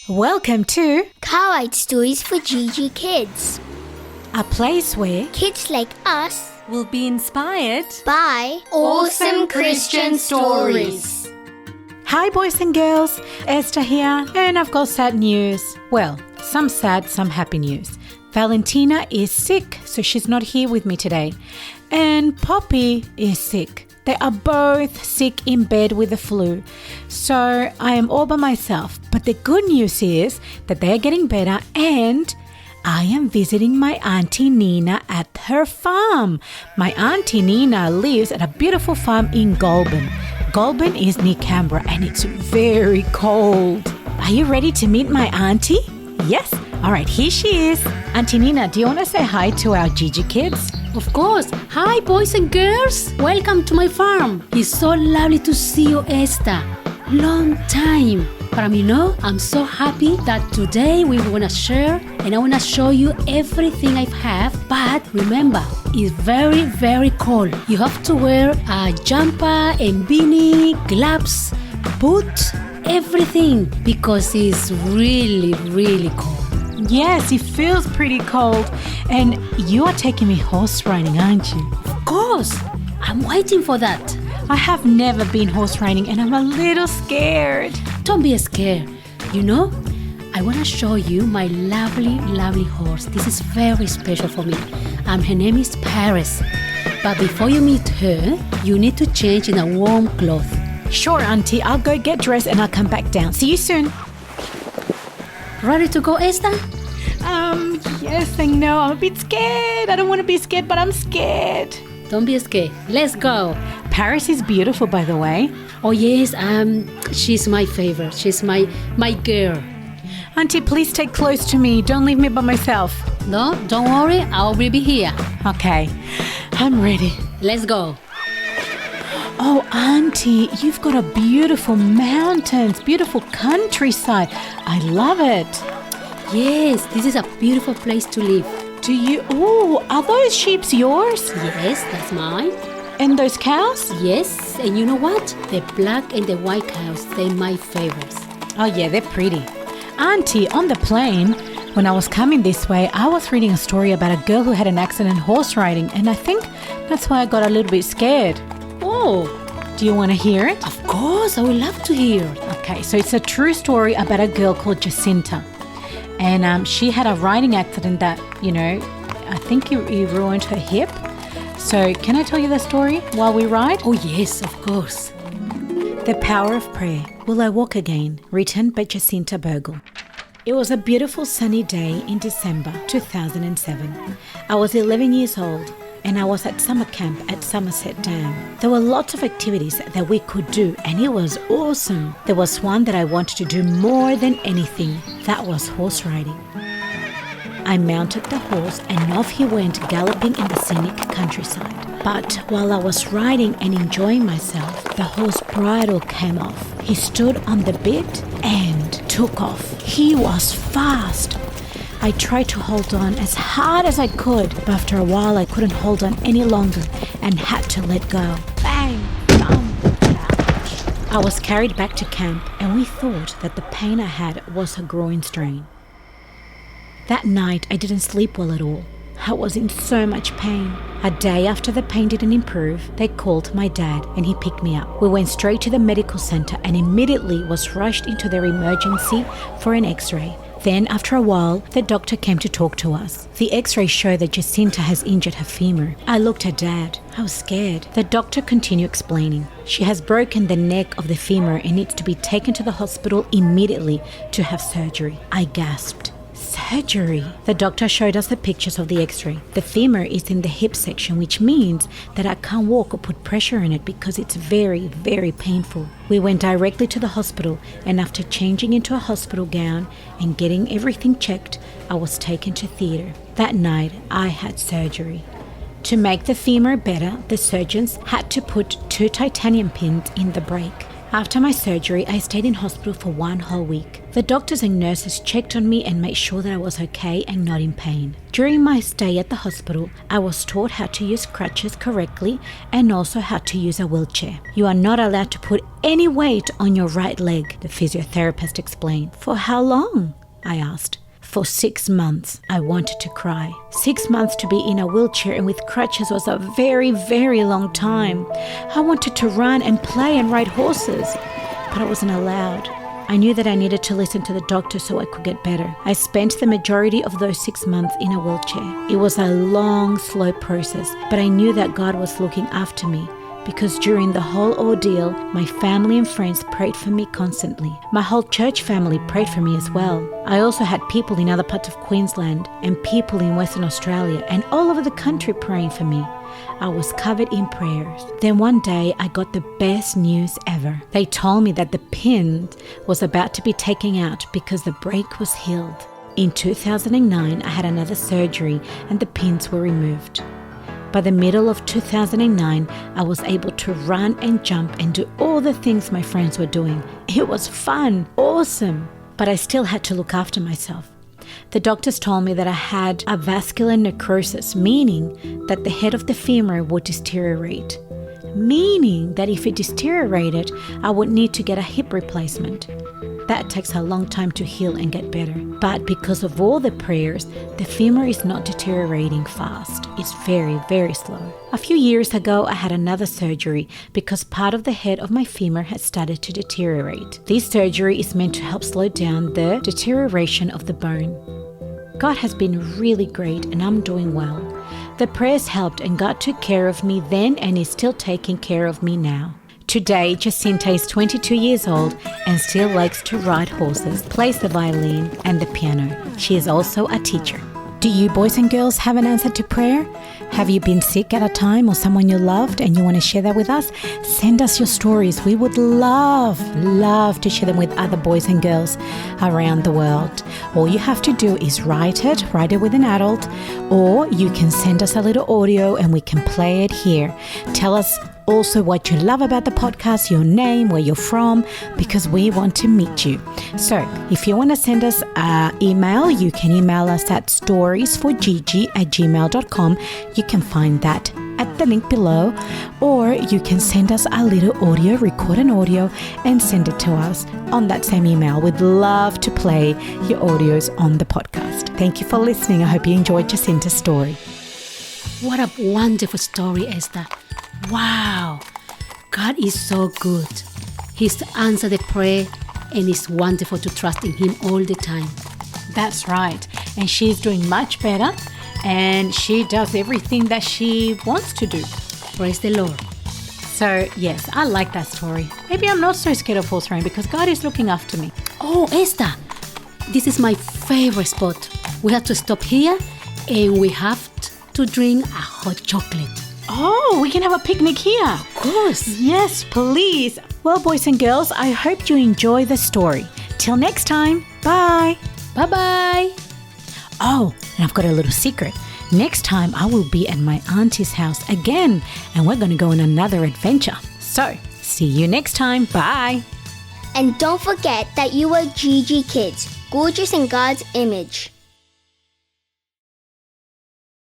Welcome to Kawaii Stories for Gigi Kids. a place where Kids like us we'll be inspired. by awesome Christian stories. Hi boys and girls, Esther here, and I've got sad news. Well, some sad, some happy news. Valentina is sick, so she's not here with me today. And Poppy is sick. They are both sick in bed with the flu. So I am all by myself. But the good news is that they are getting better and I am visiting my Auntie Nina at her farm. My Auntie Nina lives at a beautiful farm in Goulburn. Goulburn is near Canberra and it's very cold. Are you ready to meet my auntie? Yes? All right, here she is. Auntie Nina, do you want to say hi to our Gigi kids? Of course. Hi, boys and girls. Welcome to my farm. It's so lovely to see you, Esther. Long time. But I'm so happy that today we want to share and I want to show you everything I have. But remember, it's very, very cold. You have to wear a jumper and beanie, gloves, boots, everything because it's really, really cold. Yes, it feels pretty cold. And you are taking me horse riding, aren't you? Of course. I'm waiting for that. I have never been horse riding and I'm a little scared. Don't be scared. I want to show you my lovely, lovely horse. This is very special for me. Her name is Paris. But before you meet her, you need to change in a warm cloth. Sure, Auntie, I'll go get dressed and I'll come back down. See you soon. Ready to go, Esther? Yes, I know. I'm a bit scared. I don't want to be scared, but I'm scared. Don't be scared. Let's go. Paris is beautiful, by the way. Oh, yes. She's my favorite. She's my girl. Auntie, please stay close to me. Don't leave me by myself. No, don't worry. I will be here. Okay, I'm ready. Let's go. Oh, Auntie, you've got a beautiful mountains, beautiful countryside. I love it. Yes, this is a beautiful place to live. Are those sheep yours? Yes, that's mine. And those cows? Yes, and you know what? The black and the white cows, they're my favorites. Oh yeah, they're pretty. Auntie, on the plane, when I was coming this way, I was reading a story about a girl who had an accident horse riding, and I think that's why I got a little bit scared. Oh, Do you want to hear it? of course, I would love to hear. Okay, so it's a true story about a girl called Jacinta. And she had a riding accident that, I think it ruined her hip. So can I tell you the story while we ride? Oh, yes, of course. The Power of Prayer. Will I Walk Again? Written by Jacinta Bogle. It was a beautiful sunny day in December 2007. I was 11 years old and I was at summer camp at Somerset Dam. There were lots of activities that we could do and it was awesome. There was one that I wanted to do more than anything. That was horse riding. I mounted the horse and off he went galloping in the scenic countryside. But while I was riding and enjoying myself, the horse bridle came off. He stood on the bit and took off. He was fast. I tried to hold on as hard as I could, but after a while I couldn't hold on any longer and had to let go. Bang! Thump! Ouch! I was carried back to camp and we thought that the pain I had was a groin strain. That night I didn't sleep well at all. I was in so much pain. A day after the pain didn't improve, they called my dad and he picked me up. We went straight to the medical center and immediately was rushed into their emergency for an x-ray. Then, after a while, the doctor came to talk to us. The x-ray showed that Jacinta has injured her femur. I looked at Dad. I was scared. The doctor continued explaining. She has broken the neck of the femur and needs to be taken to the hospital immediately to have surgery. I gasped. Surgery? The doctor showed us the pictures of the x-ray. The femur is in the hip section, which means that I can't walk or put pressure on it because it's very, very painful. We went directly to the hospital and after changing into a hospital gown and getting everything checked, I was taken to theatre. That night, I had surgery. To make the femur better, the surgeons had to put 2 titanium pins in the break. After my surgery, I stayed in hospital for 1 whole week. The doctors and nurses checked on me and made sure that I was okay and not in pain. During my stay at the hospital, I was taught how to use crutches correctly and also how to use a wheelchair. You are not allowed to put any weight on your right leg, the physiotherapist explained. For how long? I asked. For 6 months. I wanted to cry. 6 months to be in a wheelchair and with crutches was a very, very long time. I wanted to run and play and ride horses, but I wasn't allowed. I knew that I needed to listen to the doctor so I could get better. I spent the majority of those 6 months in a wheelchair. It was a long, slow process, but I knew that God was looking after me, because during the whole ordeal, my family and friends prayed for me constantly. My whole church family prayed for me as well. I also had people in other parts of Queensland and people in Western Australia and all over the country praying for me. I was covered in prayers. Then one day I got the best news ever. They told me that the pin was about to be taken out because the break was healed. In 2009, I had another surgery and the pins were removed. By the middle of 2009, I was able to run and jump and do all the things my friends were doing. It was fun, awesome, but I still had to look after myself. The doctors told me that I had a vascular necrosis, meaning that the head of the femur would deteriorate, meaning that if it deteriorated, I would need to get a hip replacement. That takes a long time to heal and get better. But because of all the prayers, the femur is not deteriorating fast. It's very, very slow. A few years ago, I had another surgery because part of the head of my femur had started to deteriorate. This surgery is meant to help slow down the deterioration of the bone. God has been really great and I'm doing well. The prayers helped and God took care of me then and is still taking care of me now. Today, Jacinta is 22 years old and still likes to ride horses, plays the violin and the piano. She is also a teacher. Do you boys and girls have an answer to prayer? Have you been sick at a time or someone you loved and you want to share that with us? Send us your stories. We would love to share them with other boys and girls around the world. All you have to do is write it with an adult, or you can send us a little audio and we can play it here. Tell us also what you love about the podcast, your name, where you're from, because we want to meet you. So if you want to send us an email, you can email us at storiesforgigi@gmail.com. You can find that at the link below, or you can send us a little audio, record an audio and send it to us on that same email. We'd love to play your audios on the podcast. Thank you for listening. I hope you enjoyed Jacinta's story. What a wonderful story, Esther. Wow, God is so good. He's answered the prayer and it's wonderful to trust in Him all the time. That's right. And she's doing much better and she does everything that she wants to do. Praise the Lord. So, yes, I like that story. Maybe I'm not so scared of horse riding because God is looking after me. Oh, Esther, this is my favorite spot. We have to stop here and we have to drink a hot chocolate. Oh, we can have a picnic here. Of course. Yes, please. Well, boys and girls, I hope you enjoy the story. Till next time, bye. Bye-bye. Oh, and I've got a little secret. Next time I will be at my auntie's house again, and we're going to go on another adventure. So, see you next time. Bye. And don't forget that you are Gigi Kids, gorgeous in God's image.